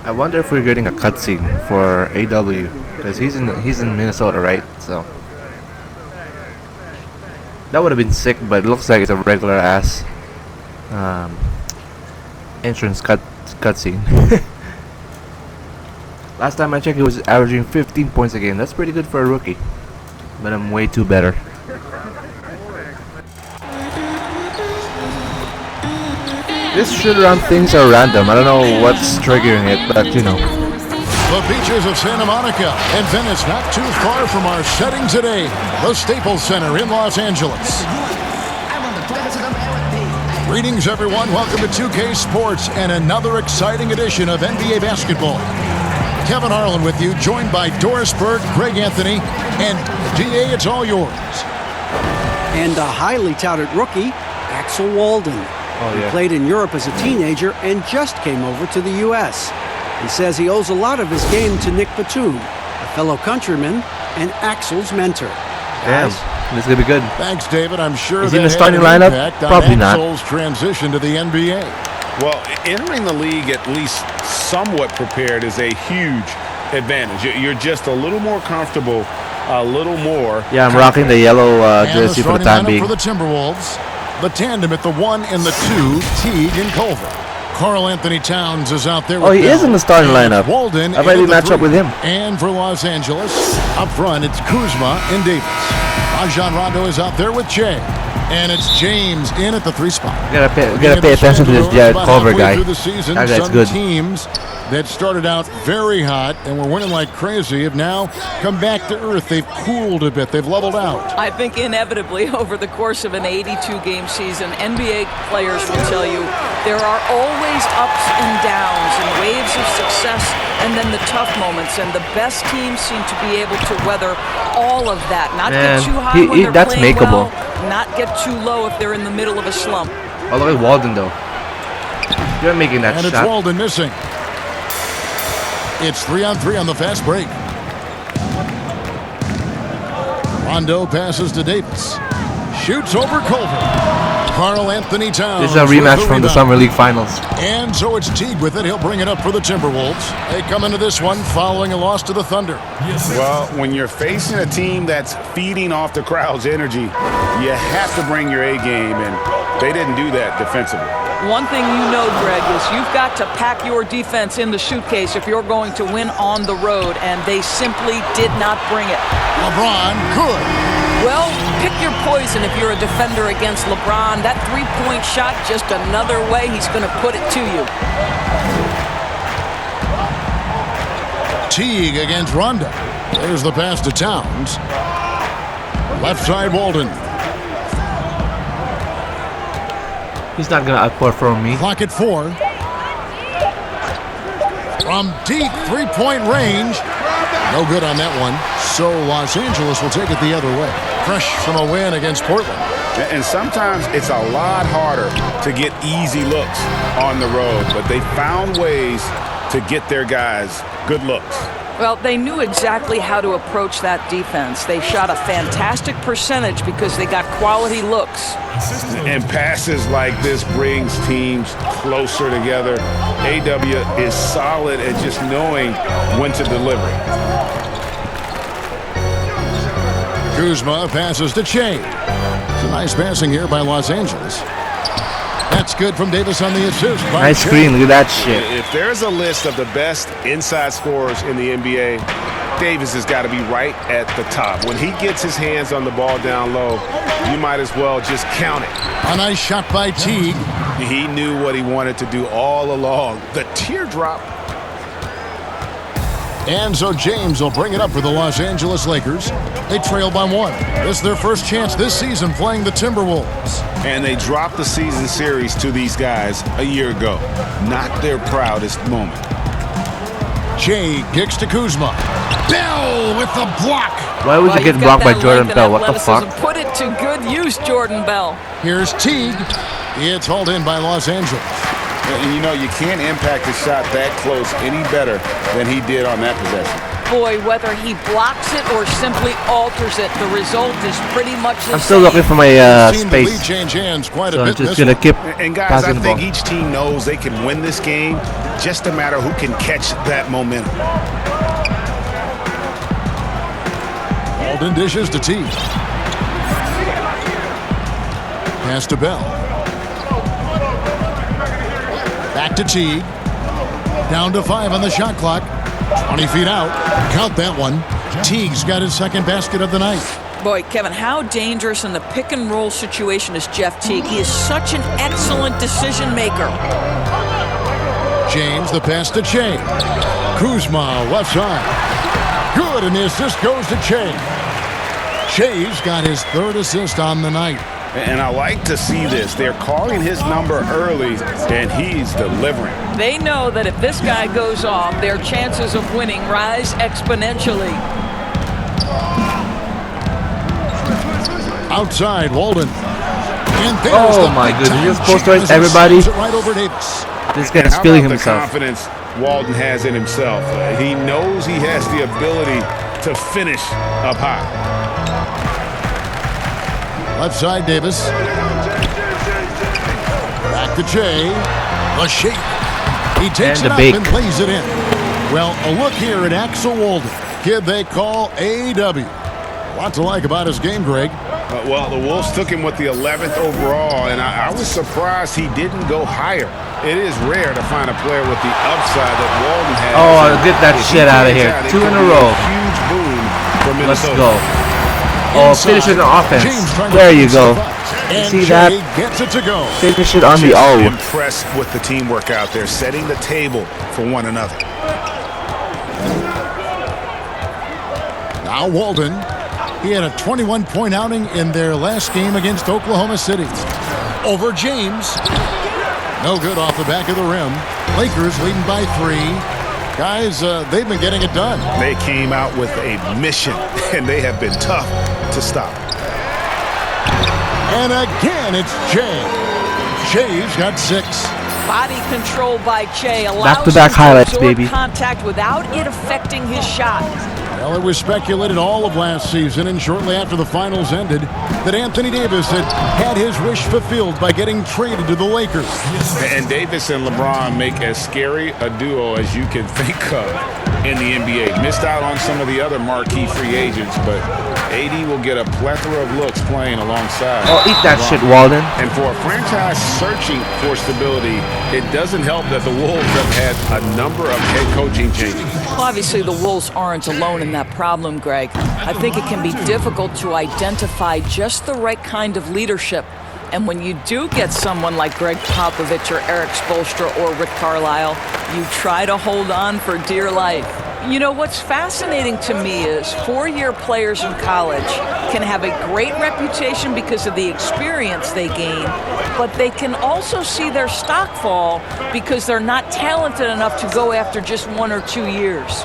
I wonder if we're getting a cutscene for AW because he's in Minnesota, right? So that would have been sick, but it looks like it's a regular ass um, entrance cutscene. Last time I checked, he was averaging 15 points a game. That's pretty good for a rookie, but I'm way too better. This shoot-around things are random. I don't know what's triggering it, but you know. The beaches of Santa Monica and Venice, not too far from our setting today, the Staples Center in Los Angeles. Greetings, everyone. Welcome to 2K Sports and another exciting edition of NBA basketball. Kevin Harlan with you, joined by Doris Berg, Greg Anthony, and DA, it's all yours. And a highly touted rookie, Axel Walden. Oh, yeah. He played in Europe as a teenager and just came over to the U.S. He says he owes a lot of his game to Nick Batum, a fellow countryman and Axel's mentor. Damn, this is gonna be good. Thanks, David. I'm sure Is he in that the starting had an lineup? impact on Probably not. Axel's transition to the NBA. Well, entering the league at least somewhat prepared is a huge advantage. You're just a little more comfortable, a little more. Yeah, I'm rocking the yellow jersey for the time being. For the Timberwolves, the tandem at the 1 and the 2, Teague and Culver. Carl Anthony Towns is out there with He Bell. is in the starting lineup. Walden I bet he in the match up 3. with him. And for Los Angeles, up front, it's Kuzma and Davis. Rajon Rondo is out there with Jay. And it's James in at the 3 spot. We gotta pay attention to this Jared Culver guy. That guy's good. Teams that started out very hot and were winning like crazy have now come back to earth. They've cooled a bit. They've leveled out. I think inevitably over the course of an 82-game season, NBA players will tell you there are always ups and downs and waves of success and then the tough moments. And the best teams seem to be able to weather all of that. Not get too high when they're that's playing makeable. well, not get too low if they're in the middle of a slump. Oh, look at Walden, though. You're making that And it's shot. Walden missing. It's 3-on-3 on the fast break. Rondo passes to Davis. Shoots over Culver. Carl Anthony Towns. This is a rematch from the Summer League Finals. And so it's Teague with it. He'll bring it up for the Timberwolves. They come into this one following a loss to the Thunder. Well, when you're facing a team that's feeding off the crowd's energy, you have to bring your A game, and they didn't do that defensively. One thing you know, Greg, is you've got to pack your defense in the suitcase if you're going to win on the road, and they simply did not bring it. LeBron could. Well, pick your poison if you're a defender against LeBron. That three-point shot, just another way he's going to put it to you. Teague against Rondo. There's the pass to Towns. Left side, Walden. He's not gonna outperform me. Clock at 4. From deep three-point range. No good on that one. So Los Angeles will take it the other way. Fresh from a win against Portland. And sometimes it's a lot harder to get easy looks on the road, but they found ways to get their guys good looks. Well, they knew exactly how to approach that defense. They shot a fantastic percentage because they got quality looks. And passes like this brings teams closer together. AW is solid at just knowing when to deliver. Kuzma passes to Che. It's a nice passing here by Los Angeles. That's good from Davis on the assist. Nice screen. Look at that shit. If there's a list of the best inside scorers in the NBA, Davis has got to be right at the top. When he gets his hands on the ball down low, you might as well just count it. A nice shot by Teague. He knew what he wanted to do all along. The teardrop. And so James will bring it up for the Los Angeles Lakers. They trail by 1. This is their first chance this season playing the Timberwolves. And they dropped the season series to these guys a year ago. Not their proudest moment. Che kicks to Kuzma. Bell with the block. Why was he getting blocked by Jordan Bell? What the fuck? Put it to good use, Jordan Bell. Here's Teague. It's hauled in by Los Angeles. And you know, you can't impact a shot that close any better than he did on that possession. boy, whether he blocks it or simply alters it, the result is pretty much the same. I'm still looking for my Seen the lead space. change hands quite So a I'm bit in just this going to one. keep And guys, I passing the think ball. each team knows they can win this game. Just a matter who can catch that momentum. Walden dishes to T. Pass to Bell. Back to Teague. Down to 5 on the shot clock. 20 feet out. Count that one. Teague's got his second basket of the night. Boy, Kevin, how dangerous in the pick and roll situation is Jeff Teague? He is such an excellent decision maker. James, the pass to Che. Kuzma, left side. Good, and the assist goes to Che. Che's got his third assist on the night. And I like to see this. They're calling his number early, and he's delivering. They know that if this guy goes off, their chances of winning rise exponentially. Outside, Walden. And there's Oh the my big goodness, time you're supposed to shot hit as he everybody. slams it right over Davis. This guy's How feeling about the himself. confidence Walden has in himself? He knows he has the ability to finish up high. Left side, Davis. Back to Che. The shake. He takes And it the up bake. and plays it in. Well, a look here at Axel Walden. Kid they call AW. A lot to like about his game, Greg. Well, the Wolves took him with the 11th overall, and I was surprised he didn't go higher. It is rare to find a player with the upside that Walden has. Oh, And get that if he shit out of plays here. out, it 2 could in a be row. Huge boom for Let's Minnesota. go. Oh, finish it on offense. James trying to There you finish go. it up. And See Che that? gets it to go. Finish it on the Just O. impressed with the teamwork out there, setting the table for one another. Now Walden. He had a 21-point outing in their last game against Oklahoma City. Over James. No good off the back of the rim. Lakers leading by 3. Guys, they've been getting it done. They came out with a mission, and they have been tough to stop. And again, it's Che. Che's got 6. Body control by Che allows Back-to-back him to highlights, absorb baby. contact without it affecting his shot. Well, it was speculated all of last season and shortly after the finals ended that Anthony Davis had his wish fulfilled by getting traded to the Lakers. And Davis and LeBron make as scary a duo as you can think of in the NBA. Missed out on some of the other marquee free agents, but AD will get a plethora of looks playing alongside. Oh, eat that LeBron. shit, Walden. And for a franchise searching for stability, it doesn't help that the Wolves have had a number of head coaching changes. Well, obviously, the Wolves aren't alone in that problem, Greg. I think it can be difficult to identify just the right kind of leadership. And when you do get someone like Greg Popovich or Eric Spoelstra or Rick Carlisle, you try to hold on for dear life. You know, what's fascinating to me is four-year players in college can have a great reputation because of the experience they gain, but they can also see their stock fall because they're not talented enough to go after just 1 or 2 years.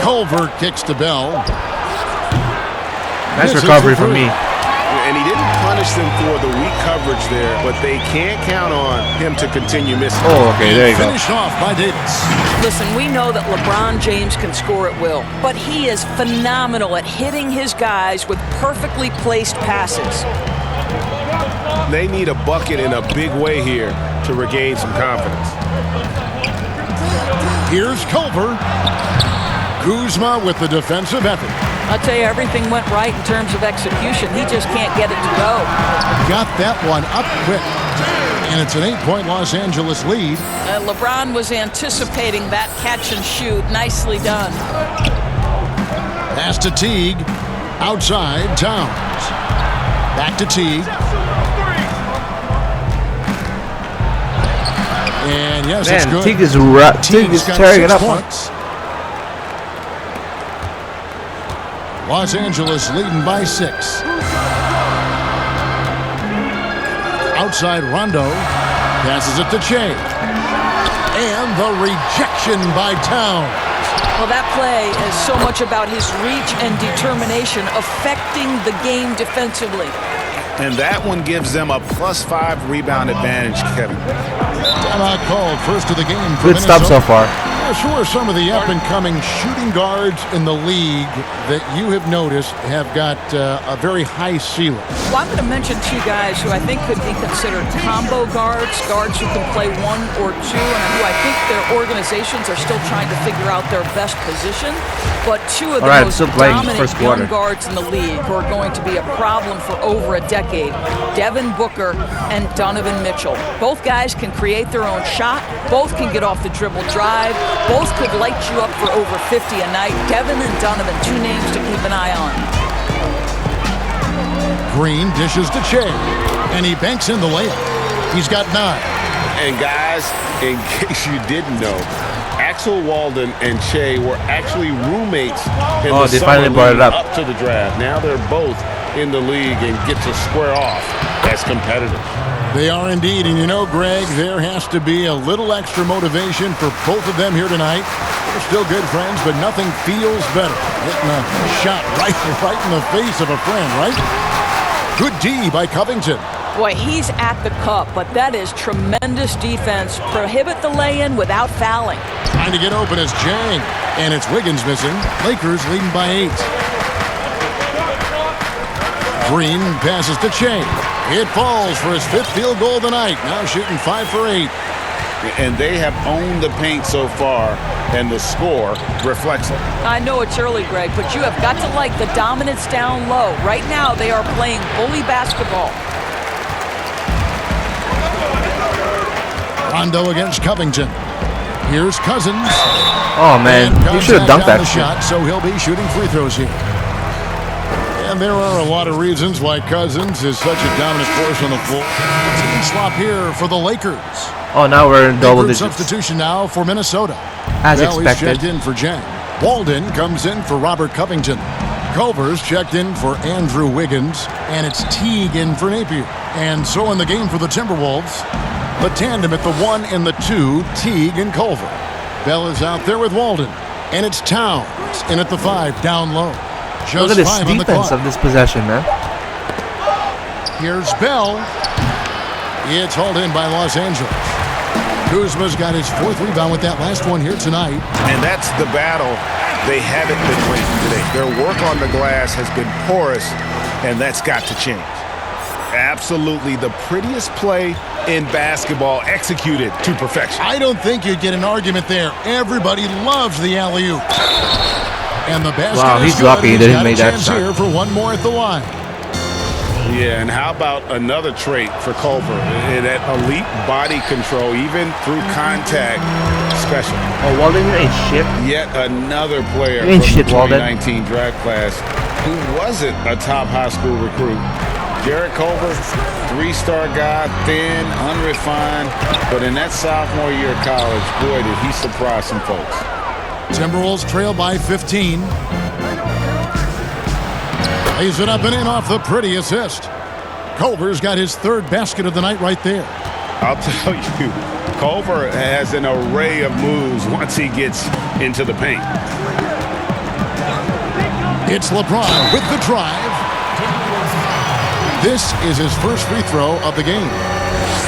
Culver kicks to Bell. Nice Misses recovery the from three. me. And he didn't punish them for the weak coverage there, but they can't count on him to continue missing. Oh, okay, there you go. Finished off by Davis. Listen, we know that LeBron James can score at will, but he is phenomenal at hitting his guys with perfectly placed passes. They need a bucket in a big way here to regain some confidence. Here's Culver. Kuzma with the defensive effort. I'll tell you, everything went right in terms of execution. He just can't get it to go. Got that one up quick. And it's an 8-point Los Angeles lead. LeBron was anticipating that catch and shoot. Nicely done. Pass to Teague. Outside, Towns. Back to Teague. And yes, it's Man, good. Teague is Teague's got tearing 6 it up. Huh? points. Los Angeles leading by 6. Outside Rondo. Passes it to Che. And the rejection by Towns. Well, that play is so much about his reach and determination affecting the game defensively. And that one gives them a +5 rebound advantage, Kevin. Timeout called. First of the game for Good stop Minnesota. so far. Dennis, who are some of the up-and-coming shooting guards in the league that you have noticed have got a very high ceiling? Well, I'm going to mention two guys who I think could be considered combo guards who can play one or two, and who I think their organizations are still trying to figure out their best position. But two of the most dominant young guards in the league who are going to be a problem for over a decade, Devin Booker and Donovan Mitchell. Both guys can create their own shot. Both can get off the dribble drive. Both could light you up for over 50 a night. Devin and Donovan, two names to keep an eye on. Green dishes to Che, and he banks in the layup. He's got 9. And guys, in case you didn't know, Axel Walden and Che were actually roommates in the summer league up to the draft. Now they're both in the league and get to square off as competitors. They are indeed, and you know, Greg, there has to be a little extra motivation for both of them here tonight. They're still good friends, but nothing feels better. Hitting a shot right in the face of a friend, right? Good D by Covington. Boy, he's at the cup, but that is tremendous defense. Prohibit the lay-in without fouling. Trying to get open is Jang, and it's Wiggins missing. Lakers leading by 8. Green passes to Che. It falls for his 5th field goal of the night. Now shooting 5 for 8. And they have owned the paint so far, and the score reflects it. I know it's early, Greg, but you have got to like the dominance down low. Right now, they are playing bully basketball. Rondo against Covington. Here's Cousins. Oh, man. He should have dunked that shot, so he'll be shooting free throws here. And there are a lot of reasons why Cousins is such a dominant force on the floor. It's a swap here for the Lakers. Oh, now we're in double digits. Substitution now for Minnesota. As expected. Checked in for Jang. Walden comes in for Robert Covington. Culver's checked in for Andrew Wiggins. And it's Teague in for Napier. And so in the game for the Timberwolves, the tandem at the 1 and the 2, Teague and Culver. Bell is out there with Walden. And it's Towns in at the 5, down low. Look at this defense of this possession, man. Here's Bell. It's hauled in by Los Angeles. Kuzma's got his 4th rebound with that last one here tonight. And that's the battle they haven't been winning today. Their work on the glass has been porous, and that's got to change. Absolutely the prettiest play in basketball, executed to perfection. I don't think you'd get an argument there. Everybody loves the alley-oop. And the basket wow, he's lucky he didn't make that shot. Here for one more at the line. Yeah, and how about another trait for Culver? That elite body control, even through contact, special. Oh, Walden ain't shit. Yet another player ain't from shit, the 2019 Walden. draft class who wasn't a top high school recruit. Jarrett Culver, 3-star guy, thin, unrefined, but in that sophomore year of college, boy, did he surprise some folks. Timberwolves trail by 15. Lays it up and in off the pretty assist. Culver's got his 3rd basket of the night right there. I'll tell you, Culver has an array of moves once he gets into the paint. It's LeBron with the drive. This is his first free throw of the game.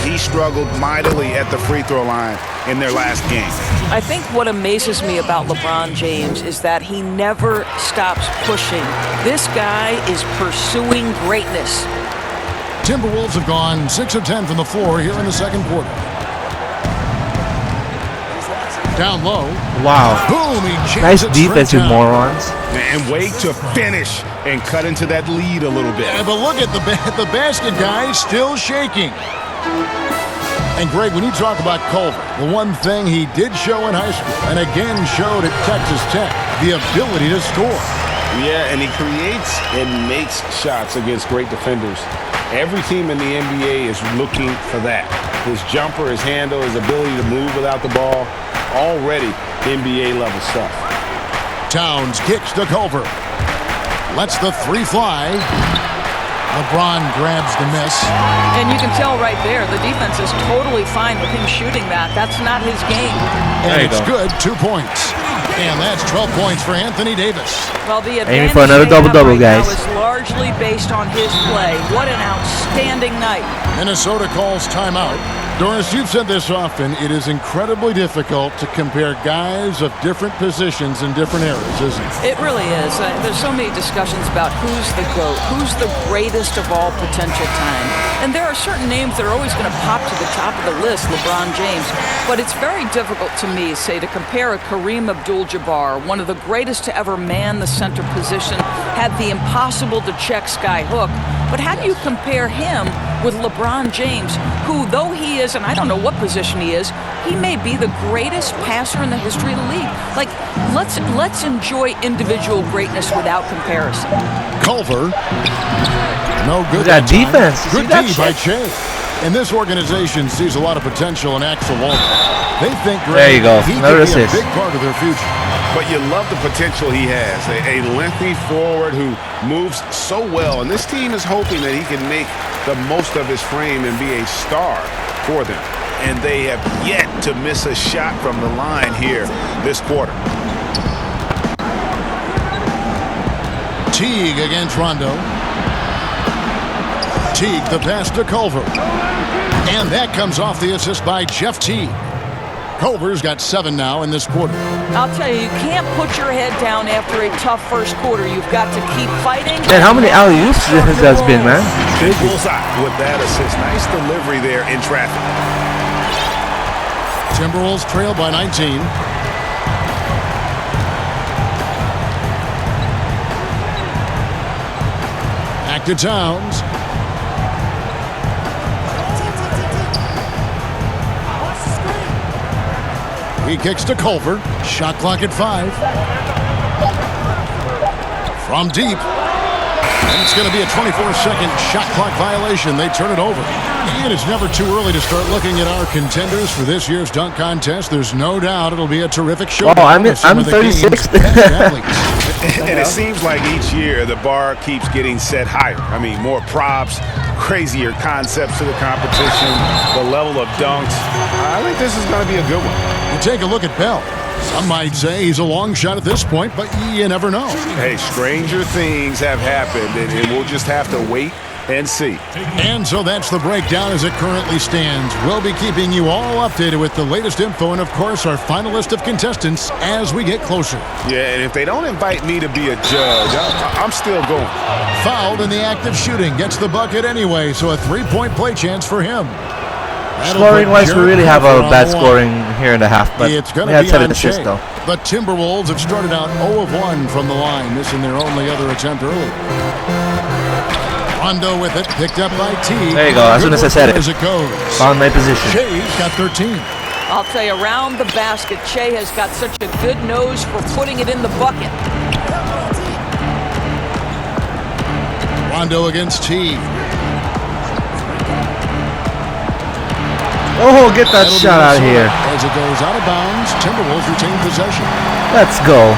He struggled mightily at the free throw line in their last game. I think what amazes me about LeBron James is that he never stops pushing. This guy is pursuing greatness. Timberwolves have gone 6 of 10 from the floor here in the second quarter. Down low. Wow. Boom, nice defense, you morons. And wait to finish and cut into that lead a little bit. Yeah, but look at the basket, guys, still shaking. And Greg, when you talk about Culver, the one thing he did show in high school and again showed at Texas Tech, the ability to score. Yeah, and he creates and makes shots against great defenders. Every team in the NBA is looking for that. His jumper, his handle, his ability to move without the ball, already NBA level stuff. Towns kicks to Culver. Lets the 3 fly. LeBron grabs the miss. And you can tell right there, the defense is totally fine with him shooting that. That's not his game. And it's good, 2 points. And that's 12 points for Anthony Davis. Well, the aiming for another double-double, guys. Now is largely based on his play. What an outstanding night. Minnesota calls timeout. Doris, you've said this often. It is incredibly difficult to compare guys of different positions in different eras, isn't it? It really is. There's so many discussions about who's the GOAT, who's the greatest of all potential time. And there are certain names that are always going to pop to the top of the list, LeBron James. But it's very difficult to me, say, to compare a Kareem Abdul-Jabbar, one of the greatest to ever man the center position, had the impossible to check sky hook. But how do you compare him with LeBron James, who, though he is, and I don't know what position he is, he may be the greatest passer in the history of the league. Like, let's enjoy individual greatness without comparison. Culver. No good. That defense. Good D by Che. And this organization sees a lot of potential in Axel Walton. They think there you go. He Another could be a assist. big part of their future. But you love the potential he has. A lengthy forward who moves so well. And this team is hoping that he can make the most of his frame and be a star for them. And they have yet to miss a shot from the line here this quarter. Teague against Rondo. Teague, the pass to Culver. And that comes off the assist by Jeff Teague. Culver's got 7 now in this quarter. I'll tell you, you can't put your head down after a tough first quarter. You've got to keep fighting. And how many alley-oops has been, man? Big bullseye with that assist. Nice delivery there in traffic. Timberwolves trail by 19. Back to Towns. He kicks to Culver. Shot clock at 5. From deep. And it's going to be a 24-second shot clock violation. They turn it over. And it's never too early to start looking at our contenders for this year's dunk contest. There's no doubt it'll be a terrific show. Oh, I'm 36th. And it seems like each year the bar keeps getting set higher. I mean, more props, crazier concepts to the competition, the level of dunks. I think this is going to be a good one. You take a look at Bell. Some might say he's a long shot at this point, but you never know. Hey, stranger things have happened, and we'll just have to wait and see. And so that's the breakdown as it currently stands. We'll be keeping you all updated with the latest info and, of course, our final list of contestants as we get closer. Yeah, and if they don't invite me to be a judge, I'm still going. Fouled in the act of shooting. Gets the bucket anyway, so a 3-point play chance for him. Scoring-wise, we really have a bad scoring here in the half, but it's we going to had be 7 on assists, Shea. though. The Timberwolves have started out 0 of 1 from the line, missing their only other attempt early. Rondo with it, picked up by Teague. There you go, as soon as I said it. As it goes. Found my position. Shea's got 13. I'll tell you, around the basket, Che has got such a good nose for putting it in the bucket. Rondo against Teague. Oh, get that shot out of here. As it goes out of bounds, Timberwolves retain possession. Let's go.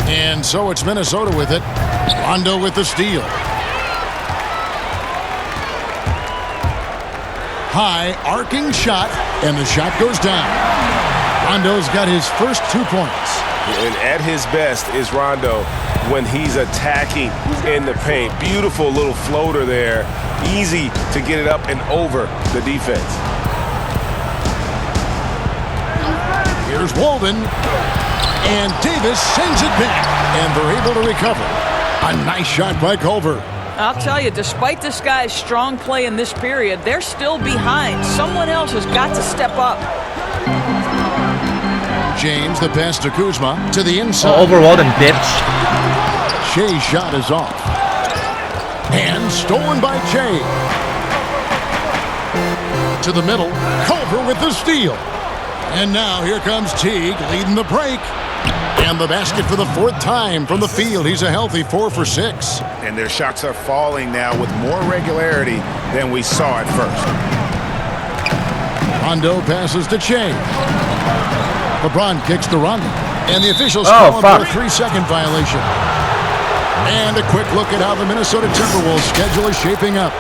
And so it's Minnesota with it. Rondo with the steal. High, arcing shot, and the shot goes down. Rondo's got his first 2 points. And at his best is Rondo when he's attacking in the paint. Beautiful little floater there. Easy to get it up and over the defense. Here's Walden. And Davis sends it back. And they're able to recover. A nice shot by Culver. I'll tell you, despite this guy's strong play in this period, they're still behind. Someone else has got to step up. James, the pass to Kuzma, to the inside. Oh, overload and bitch. Shea's shot is off. And stolen by Che. To the middle, Culver with the steal. And now here comes Teague leading the break. And the basket for the 4th time from the field. He's a healthy 4 for 6. And their shots are falling now with more regularity than we saw at first. Rondo passes to Che. LeBron kicks to Rondo. And the officials call for a 3-second violation. And a quick look at how the Minnesota Timberwolves schedule is shaping up.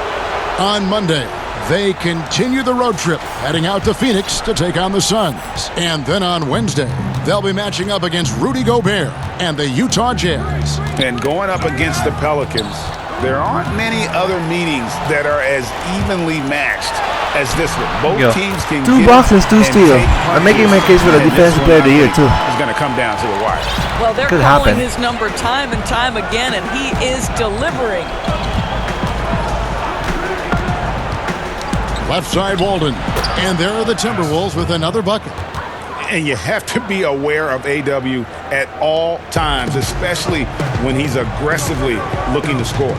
On Monday, They continue the road trip, heading out to Phoenix to take on the Suns. And then on Wednesday, they'll be matching up against Rudy Gobert and the Utah Jazz. And going up against the Pelicans, there aren't many other meetings that are as evenly matched as this one. Both teams can 2 blocks and 2 steals. I'm making my case for the defensive player of the year too. It's going to come down to the wire. Well, they're Could calling happen. his number time and time again, and he is delivering. Left side Walden. And there are the Timberwolves with another bucket. And you have to be aware of AW at all times, especially when he's aggressively looking to score.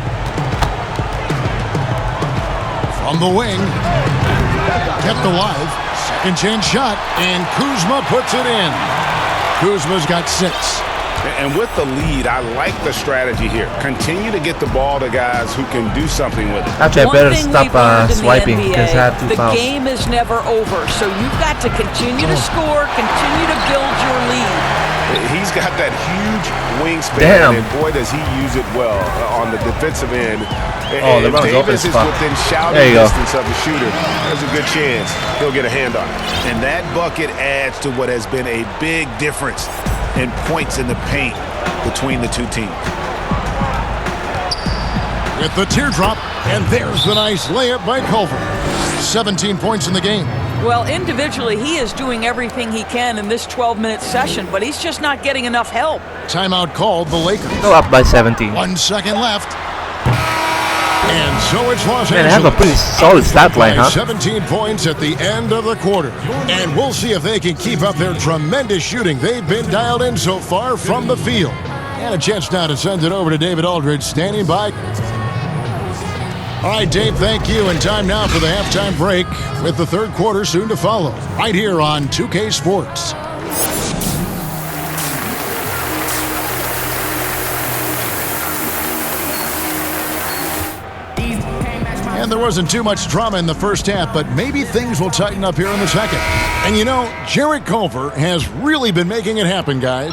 From the wing. Kept alive. Second chance shot. And Kuzma puts it in. Kuzma's got 6. And with the lead, I like the strategy here. Continue to get the ball to guys who can do something with it. Actually, I One better thing stop we've learned in the swiping NBA, because I have 2 the fouls. game is never over, so you've got to continue to score, continue to build your lead. He's got that huge wingspan, Damn. and boy, does he use it well on the defensive end. Oh, And if LeBron's open Davis as is fuck. within There shouting you go. distance of the shooter, there's a good chance he'll get a hand on it. And that bucket adds to what has been a big difference in points in the paint between the two teams. With the teardrop, and there's the nice layup by Culver. 17 points in the game. Well, individually, he is doing everything he can in this 12-minute session, but he's just not getting enough help. Timeout called the Lakers. Go up by 17. 1 second left. And so it's Los Man, I Angeles. have a pretty solid stat line, By huh? 17 points at the end of the quarter. And we'll see if they can keep up their tremendous shooting. They've been dialed in so far from the field. And a chance now to send it over to David Aldridge, standing by. All right, Dave, thank you. And time now for the halftime break with the third quarter soon to follow. Right here on 2K Sports. And there wasn't too much drama in the first half, but maybe things will tighten up here in the second. And you know, Jarrett Culver has really been making it happen, guys.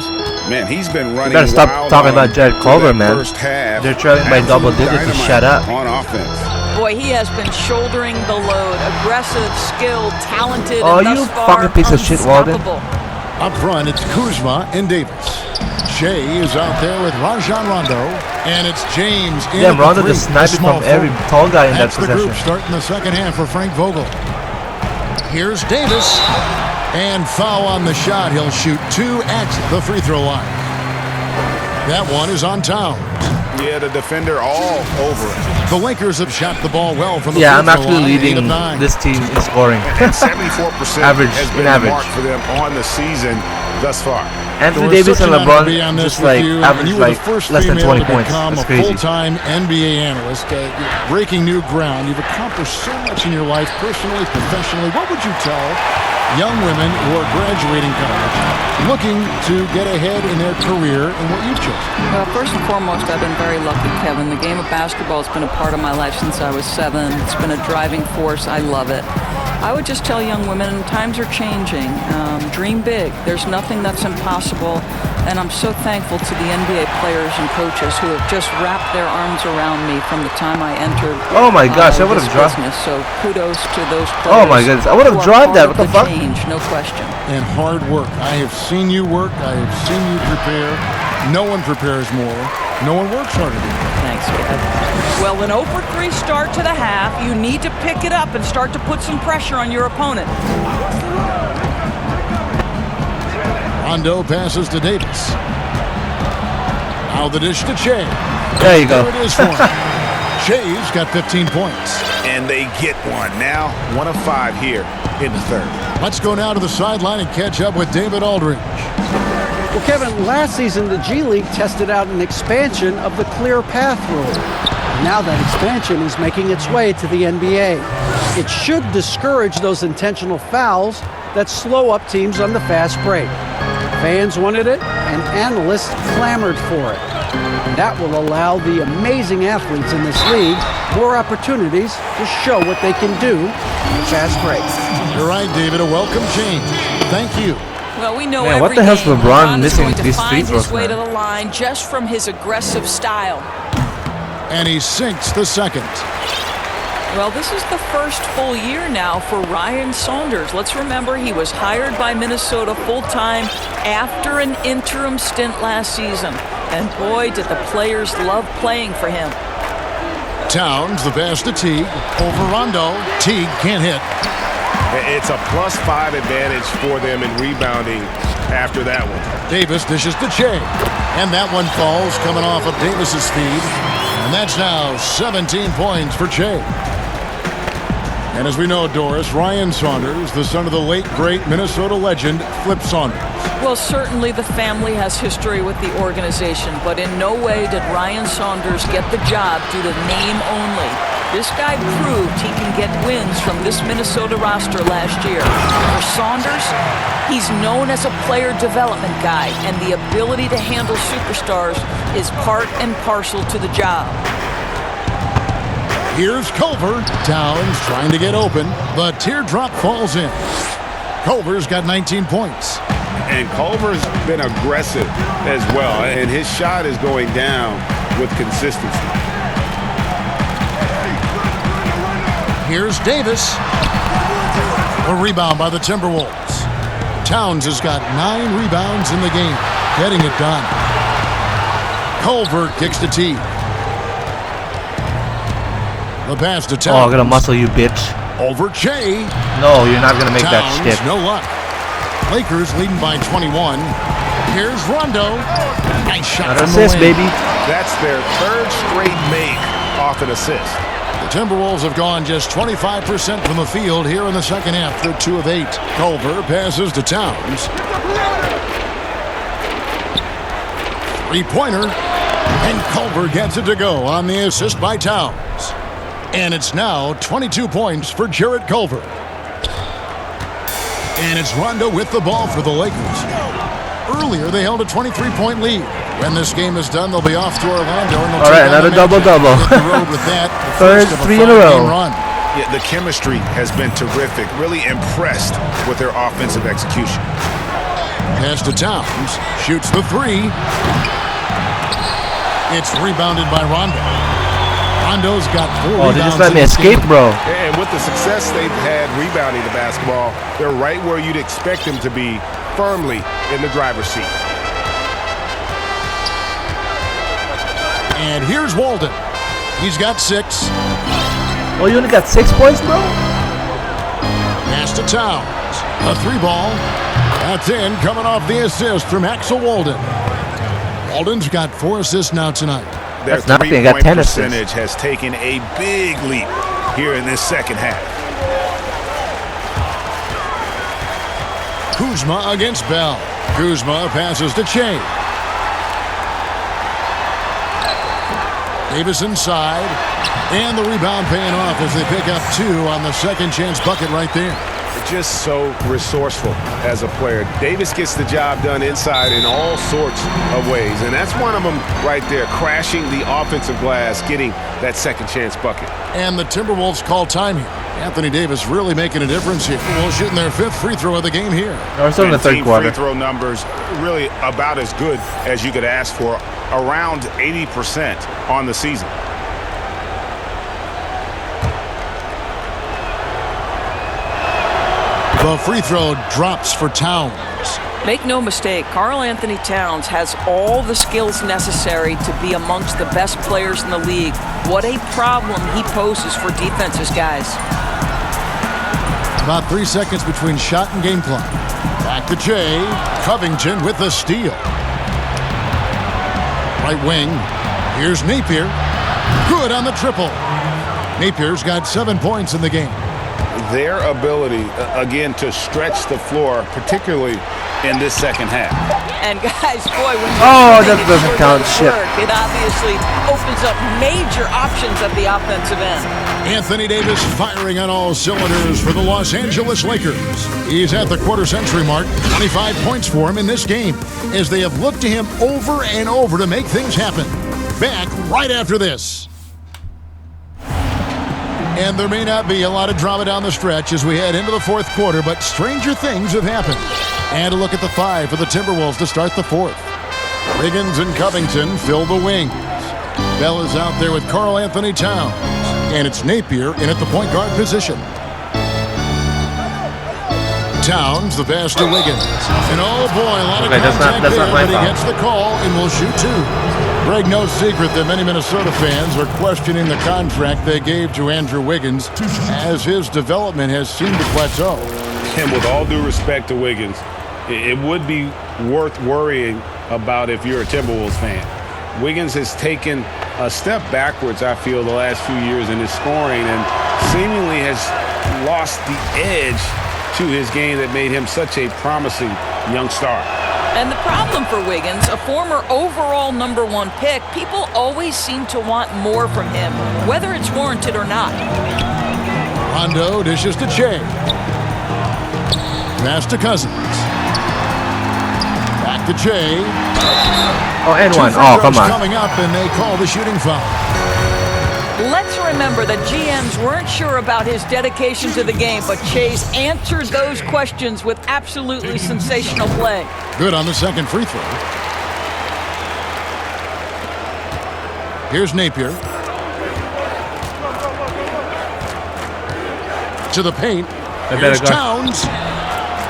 Man, he's been running. You better stop wild talking on about Jarrett through Culver, that man. First half. They're trailing by double digits. Absolute To shut up. on offense. Boy, he has been shouldering the load. Aggressive, skilled, talented, Oh, and you thus far, fucking piece of shit, Walden. unstoppable. Up front, it's Kuzma and Davis. Shea is out there with Rajon Rondo, and it's James in Damn, at the Rondo three. just sniping A small from every forward. tall guy in that That's the group possession. starting the second half for Frank Vogel. Here's Davis, and foul on the shot. He'll shoot 2 at the free throw line. That one is on Towns. Yeah, the defender all over it. The Lakers have shot the ball well from the Yeah, free I'm throw actually line, 8 leading of 9. this team in scoring. And 74% Average, has in been the average. mark for them on the season thus far. Anthony We're Davis such and an honor to be LeBron on this just with like you, and average you were like the first less than female 20 to points. become That's a crazy. full-time NBA analyst, breaking new ground. You've accomplished so much in your life, personally, professionally. What would you tell young women who are graduating college, looking to get ahead in their career in what you've chosen? Well, first and foremost, I've been very lucky, Kevin. The game of basketball has been a part of my life since I was 7. It's been a driving force. I love it. I would just tell young women, times are changing. Dream big. There's nothing that's impossible. And I'm so thankful to the NBA players and coaches who have just wrapped their arms around me from the time I entered. Oh my gosh, I would this have dropped. business. So kudos to those players. Oh my goodness, I would have who are dropped that. part What of the fuck? Change, no question. And hard work. I have seen you work. I have seen you prepare. No one prepares more. No one works harder than you. Thanks, Kev. Well, an 0 for 3 start to the half. You need to pick it up and start to put some pressure on your opponent. Rondo passes to Davis. Now the dish to Shea. There you go. There it is for him. Shea's got 15 points. And they get one. Now 1 of 5 here in the third. Let's go now to the sideline and catch up with David Aldridge. Well, Kevin, last season the G League tested out an expansion of the clear path rule. Now that expansion is making its way to the NBA. It should discourage those intentional fouls that slow up teams on the fast break. Fans wanted it, and analysts clamored for it. That will allow the amazing athletes in this league more opportunities to show what they can do in the fast break. You're right, David. A welcome change. Thank you. Well, we know Man, every what the hell's game LeBron is missing going to these find free throws, his way man? to the line just from his aggressive style. And he sinks the second. Well, this is the first full year now for Ryan Saunders. Let's remember he was hired by Minnesota full-time after an interim stint last season. And boy, did the players love playing for him. Towns, the pass to Teague. Over Rondo. Teague can't hit. It's a +5 advantage for them in rebounding after that one. Davis dishes to Che. And that one falls coming off of Davis's feed. And that's now 17 points for Che. And as we know, Doris, Ryan Saunders, the son of the late, great Minnesota legend, Flip Saunders. Well, certainly the family has history with the organization, but in no way did Ryan Saunders get the job due to name only. This guy proved he can get wins from this Minnesota roster last year. For Saunders, he's known as a player development guy, and the ability to handle superstars is part and parcel to the job. Here's Culver. Towns trying to get open. The teardrop falls in. Culver's got 19 points. And Culver's been aggressive as well, and his shot is going down with consistency. Here's Davis. A rebound by the Timberwolves. Towns has got 9 rebounds in the game, getting it done. Culver kicks to Teague. The pass to Towns. Oh, I'm gonna muscle you, bitch. Over Che. No, you're not gonna make that Towns, shit. no luck. Lakers leading by 21. Here's Rondo. Nice shot Not from the assist, wing. baby. That's their 3rd straight make off an assist. The Timberwolves have gone just 25% from the field here in the second half. They're 2 of 8. Culver passes to Towns. 3-pointer. And Culver gets it to go on the assist by Towns. And it's now 22 points for Jarrett Culver. And it's Rondo with the ball for the Lakers. Earlier, they held a 23-point lead. When this game is done, they'll be off to Orlando. And All right, another double-double. with that, Third 3 in a row. Run. Yeah, the chemistry has been terrific. Really impressed with their offensive execution. Pass to Towns. Shoots the 3. It's rebounded by Rondo. Rondo's got 4 Oh, rebounds. they just let in me this escape, game. bro. And with the success they've had rebounding the basketball, they're right where you'd expect them to be, firmly in the driver's seat. And here's Walden. He's got 6. Oh, you only got 6 points, bro? Pass to Towns. A 3-ball. That's in, coming off the assist from Axel Walden. Walden's got 4 assists now tonight. Their That's nothing. I got 3-point 10 assists. percentage has taken a big leap here in this second half. Kuzma against Bell. Kuzma passes to Che. Davis inside. And the rebound paying off as they pick up 2 on the second chance bucket right there. Just so resourceful as a player. Davis gets the job done inside in all sorts of ways, and that's one of them right there, crashing the offensive glass, getting that second chance bucket. And the Timberwolves call time here. Anthony Davis really making a difference here. Well, shooting their 5th free throw of the game here. No, we're still in the And third team quarter. free throw numbers really about as good as you could ask for, around 80% on the season. The free throw drops for Towns. Make no mistake, Karl Anthony Towns has all the skills necessary to be amongst the best players in the league. What a problem he poses for defenses, guys. About 3 seconds between shot and game clock. Back to Jay. Covington with the steal. Right wing. Here's Napier. Good on the triple. Napier's got 7 points in the game. Their ability, again, to stretch the floor, particularly in this second half. And guys, boy, when Oh, you're that doesn't for count. good Shit. work, it obviously opens up major options at the offensive end. Anthony Davis firing on all cylinders for the Los Angeles Lakers. He's at the quarter-century mark. 25 points for him in this game as they have looked to him over and over to make things happen. Back right after this. And there may not be a lot of drama down the stretch as we head into the 4th quarter, but stranger things have happened. And a look at the 5 for the Timberwolves to start the 4th. Riggins and Covington fill the wings. Bell is out there with Karl Anthony Towns. And it's Napier in at the point guard position. Towns, the pass to Wiggins. And oh boy, a lot of contact there, but he gets the call and will shoot two. Greg, no secret that many Minnesota fans are questioning the contract they gave to Andrew Wiggins as his development has seemed to plateau. And with all due respect to Wiggins, it would be worth worrying about if you're a Timberwolves fan. Wiggins has taken a step backwards, I feel, the last few years in his scoring and seemingly has lost the edge to his game that made him such a promising young star. And the problem for Wiggins, a former overall #1 pick, people always seem to want more from him, whether it's warranted or not. Rondo dishes to Che. Pass to Cousins. Back to Che. Oh, and one. Oh, come on. Coming up, and they call the shooting foul. Let's remember that GMs weren't sure about his dedication to the game, but Chase answered those questions with absolutely sensational play. Good on the second free throw. Here's Napier. To the paint. Here's Towns.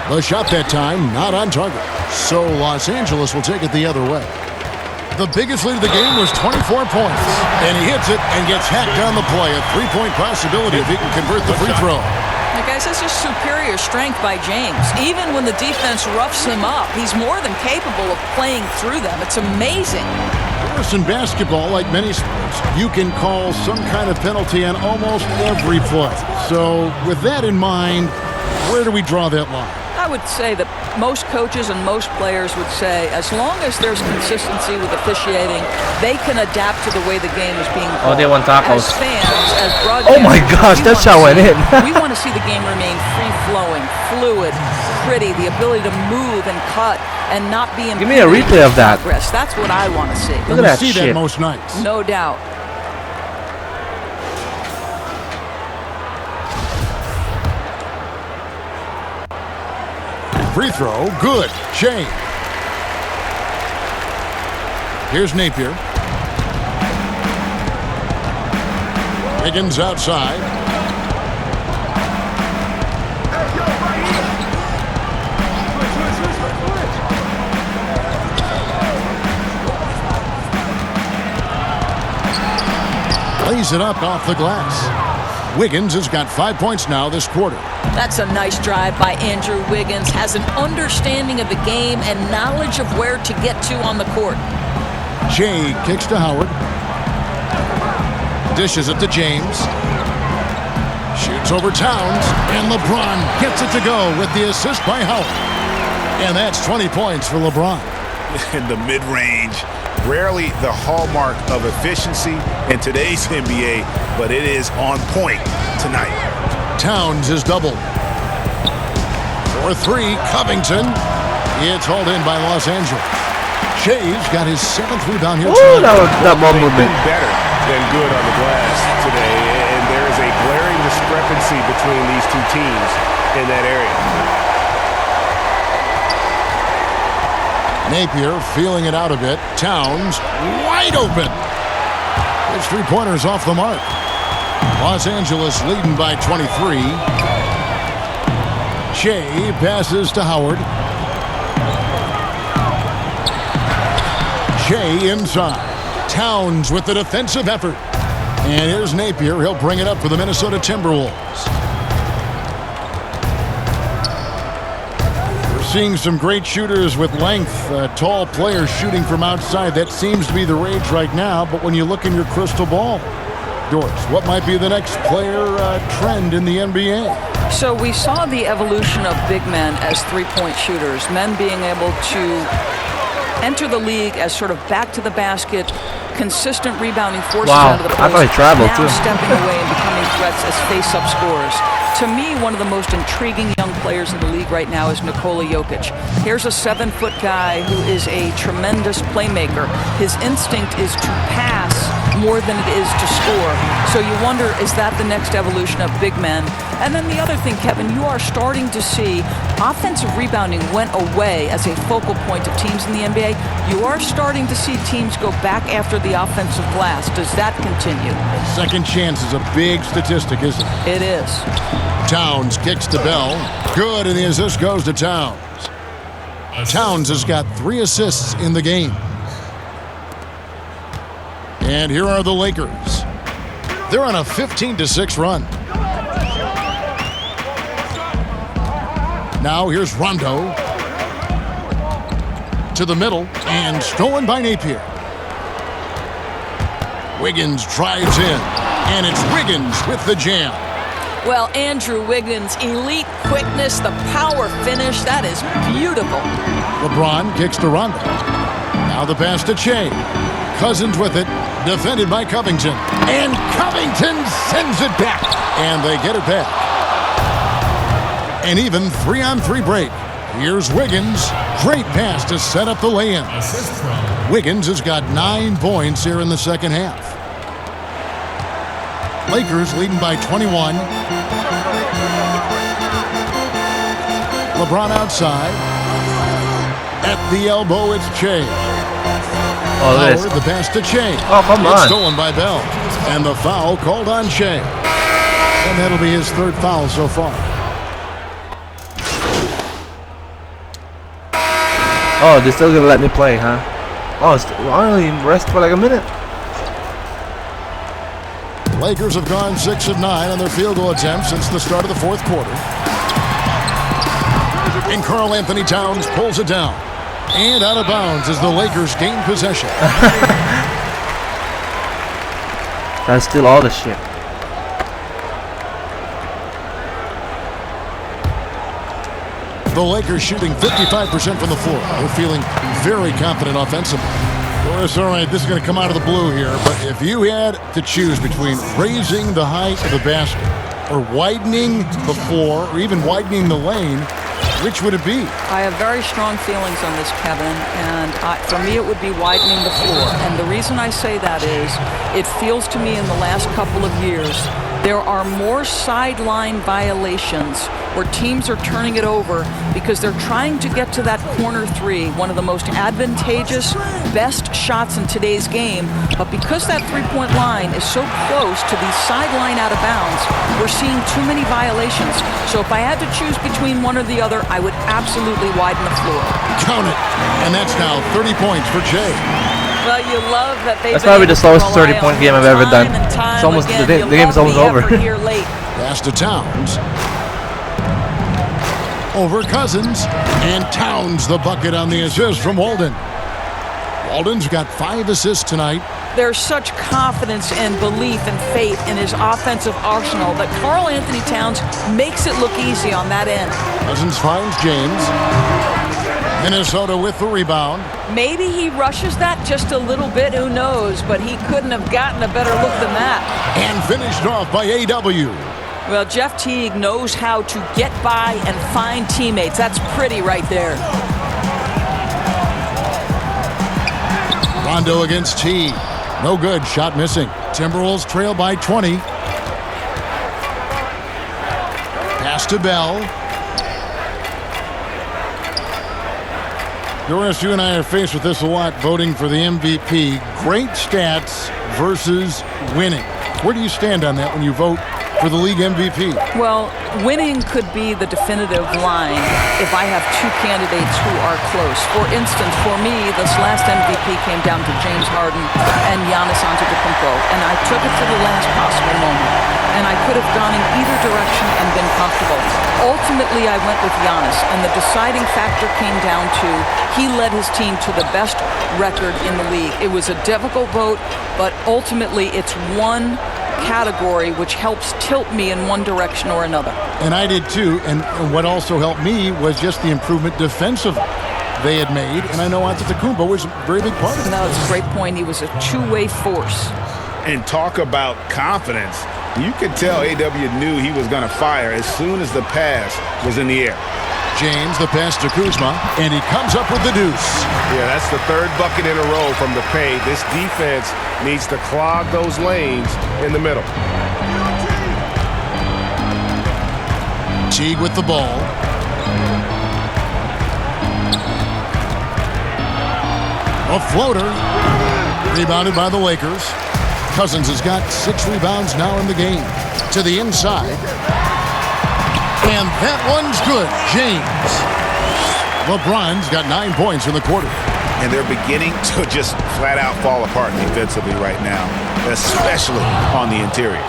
The shot that time not on target. So Los Angeles will take it the other way. The biggest lead of the game was 24 points. And he hits it and gets hacked on the play. A three-point possibility if he can convert the free throw. Now, guys, that's just superior strength by James. Even when the defense roughs him up, he's more than capable of playing through them. It's amazing. Of course, in basketball, like many sports, you can call some kind of penalty on almost every play. So with that in mind, where do we draw that line? I would say that most coaches and most players would say as long as there's consistency with officiating, they can adapt to the way the game is being played. Oh, they want tacos. As fans, as broadcasters, oh my gosh, that shot went in. We want to see the game remain free-flowing, fluid, pretty, the ability to move and cut and not be Give me a replay of that. progress. That's what I want to see. Look at that see shit. That most nights. No doubt. Free throw, good. Shea. Here's Napier. Wiggins outside. Lays it up off the glass. Wiggins has got 5 points now this quarter. That's a nice drive by Andrew Wiggins. Has an understanding of the game and knowledge of where to get to on the court. Shea kicks to Howard. Dishes it to James. Shoots over Towns. And LeBron gets it to go with the assist by Howard. And that's 20 points for LeBron. In the mid-range, rarely the hallmark of efficiency in today's NBA, but it is on point tonight. Towns is doubled. For three, Covington. It's hauled in by Los Angeles. Shea's got his 7th rebound here tonight. That ball movement. Better than good on the glass today, and there is a glaring discrepancy between these two teams in that area. Napier feeling it out a bit. Towns wide open. His three-pointer's off the mark. Los Angeles leading by 23. Shea passes to Howard. Shea inside. Towns with the defensive effort. And here's Napier. He'll bring it up for the Minnesota Timberwolves. We're seeing some great shooters with length. Tall players shooting from outside. That seems to be the rage right now. But when you look in your crystal ball, Doris, what might be the next player trend in the NBA? So we saw the evolution of big men as three-point shooters, men being able to enter the league as sort of back to the basket, consistent rebounding forces out of the post. I thought he traveled now too. Stepping away and becoming threats as face-up scorers. To me, one of the most intriguing young players in the league right now is Nikola Jokic. Here's a 7-foot guy who is a tremendous playmaker. His instinct is to pass more than it is to score. So you wonder, is that the next evolution of big men? And then the other thing, Kevin, you are starting to see offensive rebounding went away as a focal point of teams in the NBA. You are starting to see teams go back after the offensive glass. Does that continue? Second chance is a big statistic, isn't it? It is. Towns kicks to Bell. Good, and the assist goes to Towns. Towns has got 3 assists in the game. And here are the Lakers. They're on a 15-6 run. Now here's Rondo. To the middle, and stolen by Napier. Wiggins drives in, and it's Wiggins with the jam. Well, Andrew Wiggins, elite quickness, the power finish, that is beautiful. LeBron kicks to Rondo. Now the pass to Che. Cousins with it, defended by Covington. And Covington sends it back. And they get it back. An even 3-on-3 break. Here's Wiggins. Great pass to set up the lay-in. Wiggins has got 9 points here in the second half. Lakers leading by 21. LeBron outside. At the elbow, it's Che. Oh, Howard, this. the pass to Che. Oh, come It's on. stolen by Bell. And the foul called on Che. And that'll be his 3rd foul so far. Oh, they're still gonna let me play, huh? Oh, I only rest for like a minute. Lakers have gone 6 of 9 on their field goal attempts since the start of the 4th quarter. And Karl Anthony Towns pulls it down. And out of bounds as the Lakers gain possession. That's still all the shit. The Lakers shooting 55% from the floor. They're feeling very confident offensively. Doris, all right, this is going to come out of the blue here, but if you had to choose between raising the height of the basket or widening the floor or even widening the lane, which would it be? I have very strong feelings on this, Kevin, and for me it would be widening the floor. And the reason I say that is it feels to me in the last couple of years there are more sideline violations where teams are turning it over because they're trying to get to that corner 3, one of the most advantageous, best shots in today's game. But because that 3-point line is so close to the sideline out of bounds, we're seeing too many violations. So if I had to choose between one or the other, I would absolutely widen the floor. Count it. And that's now 30 points for Jay. Well, you love that they've That's been probably able the to slowest rely 30-point on game I've ever time done. and time It's almost again. the You game is love almost the over. effort here late. Pass to Towns. Over Cousins. And Towns the bucket on the assist from Walden. Walden's got 5 assists tonight. There's such confidence and belief and faith in his offensive arsenal that Karl Anthony Towns makes it look easy on that end. Cousins finds James. Minnesota with the rebound. Maybe he rushes that just a little bit, who knows, but he couldn't have gotten a better look than that. And finished off by A.W. Well, Jeff Teague knows how to get by and find teammates. That's pretty right there. Rondo against T. No good. Shot missing. Timberwolves trail by 20. Pass to Bell. Doris, you and I are faced with this a lot, voting for the MVP. Great stats versus winning. Where do you stand on that when you vote for the league MVP? Well, winning could be the definitive line if I have 2 candidates who are close. For instance, for me, this last MVP came down to James Harden and Giannis Antetokounmpo, and I took it to the last possible moment. And I could have gone in either direction and been comfortable. Ultimately, I went with Giannis, and the deciding factor came down to he led his team to the best record in the league. It was a difficult vote, but ultimately it's one category which helps tilt me in one direction or another. And I did too, and what also helped me was just the improvement defensively they had made, and I know Antetokounmpo was a very big part of it. No, it's a great point. He was a two-way force. And talk about confidence. You could tell A.W. knew he was going to fire as soon as the pass was in the air. James, the pass to Kuzma, and he comes up with the deuce. Yeah, that's the third bucket in a row from the paint. This defense needs to clog those lanes in the middle. Teague with the ball. A floater. Rebounded by the Lakers. Cousins has got 6 rebounds now in the game. To the inside. And that one's good. James. LeBron's got 9 points in the quarter. And they're beginning to just flat out fall apart defensively right now, especially on the interior.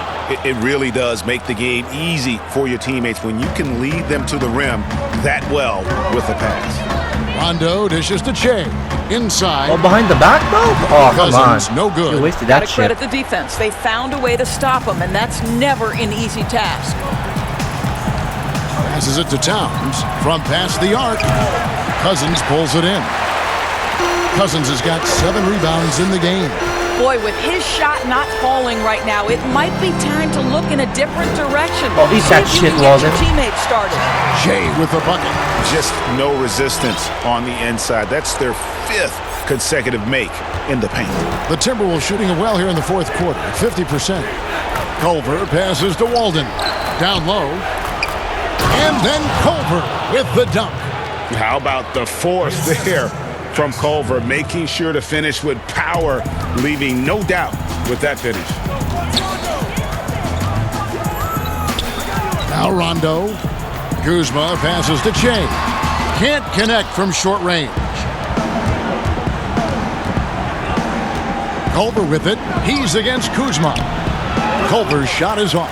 It really does make the game easy for your teammates when you can lead them to the rim that well with a pass. Rondo dishes to Che. Inside. Oh, behind the back, though? Oh, come Cousins, on. no good. You wasted that Gotta shit. credit the defense. They found a way to stop him, and that's never an easy task. Passes it to Towns from past the arc. Cousins pulls it in. Cousins has got 7 rebounds in the game. Boy, with his shot not falling right now, it might be time to look in a different direction. Oh, eat that See if you shit, can get your Walden. teammates started. Jay with the bucket. Just no resistance on the inside. That's their 5th consecutive make in the paint. The Timberwolves shooting it well here in the fourth quarter, 50%. Culver passes to Walden. Down low. And then Culver with the dunk. How about the fourth there from Culver, making sure to finish with power, leaving no doubt with that finish. Now Rondo. Kuzma passes to Che. Can't connect from short range. Culver with it. He's against Kuzma. Culver's shot is off.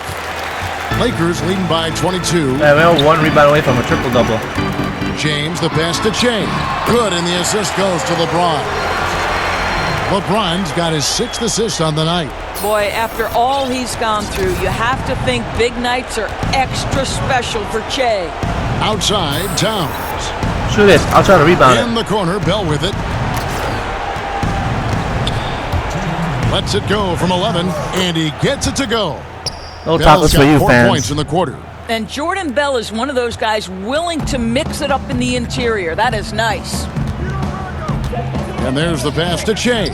Lakers leading by 22. Yeah, we're 1 rebound away from a triple-double. James, the pass to Che. Good, and the assist goes to LeBron. LeBron's got his 6th assist on the night. Boy, after all he's gone through, you have to think big nights are extra special for Che. Outside, Towns. Shoot it. I'll try to rebound In it. the corner, Bell with it. Lets it go from 11, and he gets it to go. No Bell's topless for got you, 4 fans. points in the quarter. And Jordan Bell is one of those guys willing to mix it up in the interior. That is nice. And there's the pass to Che.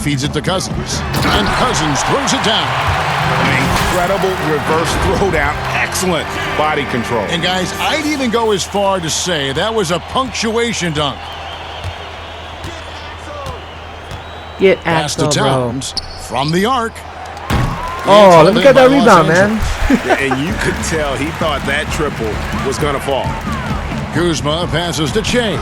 Feeds it to Cousins. And Cousins throws it down. An incredible reverse throwdown. Excellent body control. And guys, I'd even go as far to say that was a punctuation dunk. Get Pass to Axel, bro. Towns from the arc. Oh, let me get that By Los rebound, Angeles. man. And you could tell he thought that triple was going to fall. Kuzma passes to Che.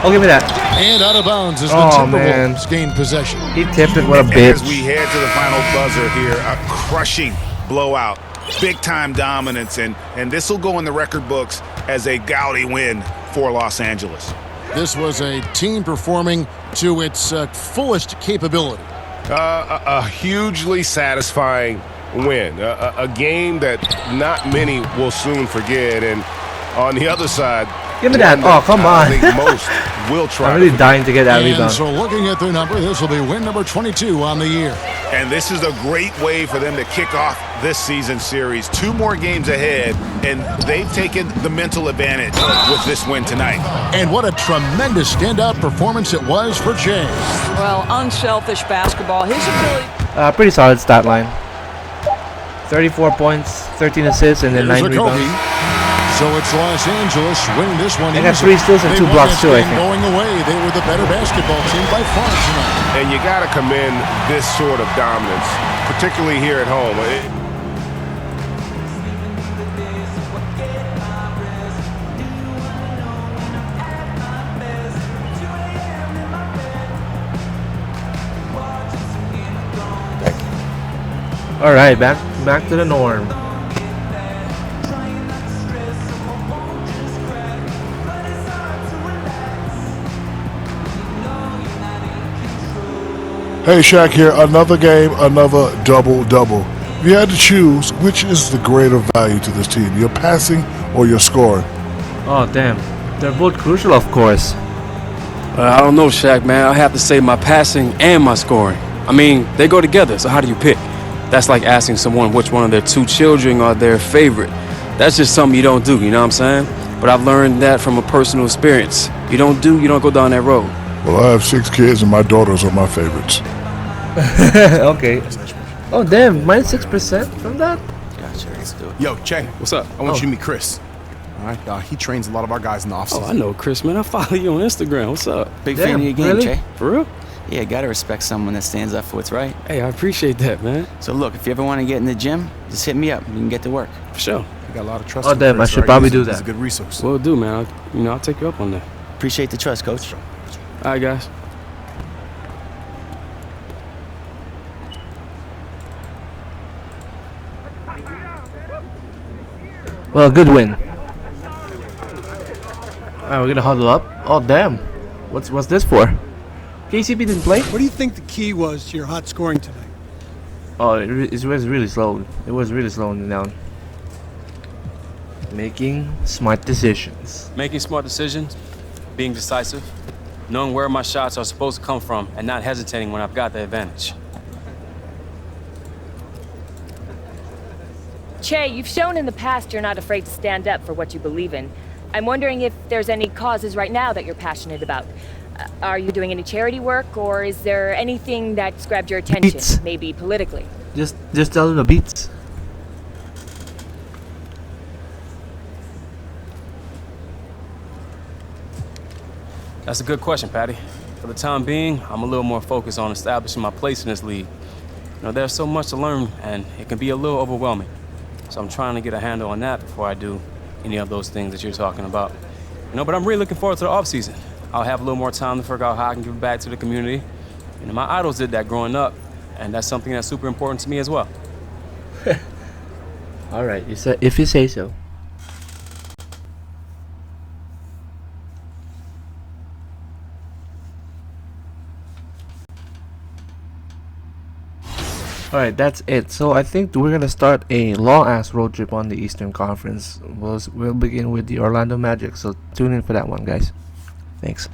Oh, give me that. And out of bounds as the Oh, man. Timberwolves gain possession. He tipped it. What a And bitch. as we head to the final buzzer here, a crushing blowout, big-time dominance, and this will go in the record books as a gaudy win for Los Angeles. This was a team performing to its fullest capability. A hugely satisfying win. A game that not many will soon forget. And on the other side, Give me that. Oh, come I on. think most will try. I'm really dying to get that And rebound. so looking at their number, this will be win number 22 on the year. And this is a great way for them to kick off this season series. 2 more games ahead, and they've taken the mental advantage with this win tonight. And what a tremendous standout performance it was for Che. Well, unselfish basketball. His ability. Pretty solid stat line. 34 points, 13 assists, and then Here's 9 a Kobe. rebounds. So it's Los Angeles winning this one. They got easily. 3 steals and They 2 won blocks this too, I game think. Going away, they were the better basketball team by far tonight. And you got to commend this sort of dominance, particularly here at home. All right, back to the norm. Hey, Shaq here. Another game, another double-double. If you had to choose, which is the greater value to this team, your passing or your scoring? Oh, damn. They're both crucial, of course. I don't know, Shaq, man. I have to say my passing and my scoring. I mean, they go together, so how do you pick? That's like asking someone which one of their 2 children are their favorite. That's just something you don't do, you know what I'm saying? But I've learned that from a personal experience. You don't go down that road. Well, I have 6 kids and my daughters are my favorites. Okay. Oh damn, minus 6% from that? Gotcha, let's do it. Yo, Che, What's up? I want you to meet Chris. All right, he trains a lot of our guys in the offseason. Oh, I know Chris, man. I follow you on Instagram. What's up? Big Damn, fan of your game, really? Che. For real? Yeah, gotta respect someone that stands up for what's right. Hey, I appreciate that, man. So look, if you ever want to get in the gym, just hit me up. We can get to work. For sure. I got a lot of trust. Oh, in damn, Chris, I should right? probably He's do He's a that. good resource. Will do, man. I'll take you up on that. Appreciate the trust, Coach. All right, guys. Well, good win. Alright, we're gonna huddle up. Oh damn. What's this for? KCP didn't play? What do you think the key was to your hot scoring tonight? Oh, it was really slow. It was really slowing down. Making smart decisions. Making smart decisions, being decisive, knowing where my shots are supposed to come from, and not hesitating when I've got the advantage. Che, you've shown in the past you're not afraid to stand up for what you believe in. I'm wondering if there's any causes right now that you're passionate about. Are you doing any charity work, or is there anything that's grabbed your attention, Beats. maybe politically? Just tell them the beats. That's a good question, Patty. For the time being, I'm a little more focused on establishing my place in this league. You know, there's so much to learn, and it can be a little overwhelming. So I'm trying to get a handle on that before I do any of those things that you're talking about. You know, but I'm really looking forward to the offseason. I'll have a little more time to figure out how I can give back to the community. You know, my idols did that growing up, and that's something that's super important to me as well. Alright, if you say so. Alright, that's it. So I think we're gonna start a long-ass road trip on the Eastern Conference. We'll begin with the Orlando Magic, so tune in for that one, guys. Thanks.